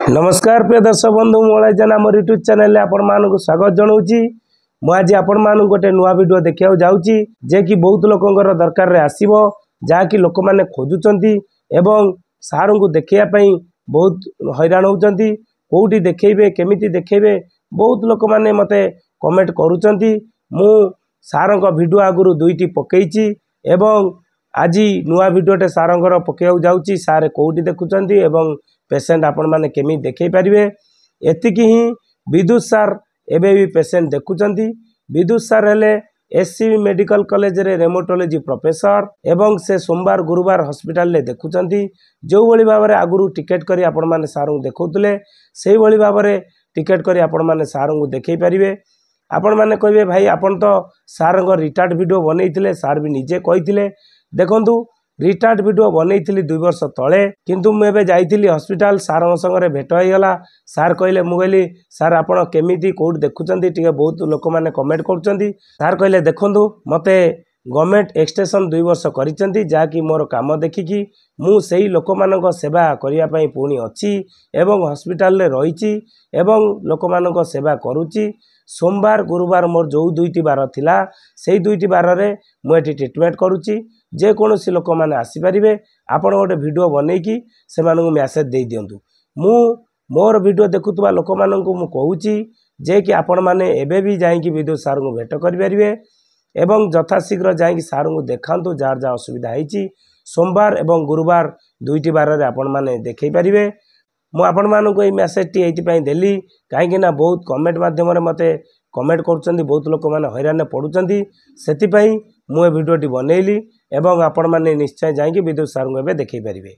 नमस्कार प्रिय दर्शक बंधु मोबाइल जन आम यूट्यूब चैनल आपण मानक स्वागत जनाऊँगी मुझे आपण मान गोटे नुआ वीडियो देखा जाऊँगी जे कि बहुत लोकर दरकार आसो जहाँकि लोक मैंने खोजुंट एवं सार को देखापी बहुत हैरान होती कौटी देखेबे केमिति देखेबे बहुत लोक मैंने मत कमेंट करुँच मु सार भिडियो आगु दुईटी पकई एवं आज नुआ भिडियोटे सारंगर पकड़ा जाऊँगी सारे कौटी देखुंट एवं पेसेंट आपण मैंने केमी देखे पारे एतिकी ही विद्युत सार एबे भी पेसेंट देखुंट विद्युत सार हेले एससीबी मेडिकल कॉलेज रे रेमोटोलॉजी प्रोफेसर एवं से सोमवार गुरुवार हॉस्पिटल ले देखुंट जो भली भाव में आगु टिकेट करी आपण मैंने सार को देखौतले से भली भाव में टिकेट करी आपण मैंने सार को देखे पारे आपण मैंने कहे भाई आपन तो सार रिटार्ड वीडियो बनई सार भी निजे कही देखु रिटार्ड वीडियो बनई 2 वर्ष तले किंतु मुझे जाइली हॉस्पिटल सार संगे भेट होगा सार कहले मुझे सार आप केमी कौट देखुंत टे बहुत लोक मैंने कमेंट कर सार कहले देखु मते गवर्नमेंट एक्सटेंशन 2 वर्ष करी जहाँकि मोर काम देखिकी मु से लोक मान सेवा करने पुणी अच्छी एवं हॉस्पिटल रे रही एवं लोक मान सेवा करुच्ची सोमवार गुरुवार मोर जो 2टी बार थिला से 2टी बार रे मुझे ट्रिटमेंट करुच्ची जेकोसी लोक मैंने आसीपारे आपण गोटे वीडियो बनईकी से मैसेज दे दिंतु मु मोर वीडियो देखुवा लोक मानू कहूँ जे कि आपण मैंने एबे भी जाइकी विद्युत सार को भेट करें एवं यथाशीघ्र जाइकी सार को देखातु जार जहाँ असुविधा होती सोमवार एवं गुरुवार 2टी बार रे आपण मैंने देखे पारे मु आपण मानू ये मेसेजटी ये देली कहीं बहुत कमेंट मध्यम मते कमेंट कर बहुत लोक मैंने हैरान पड़ुंट से मुझे भिडियोटी बनैली एवं आपण मैंने निश्चय जाइए विद्युत सार को देखे पारे।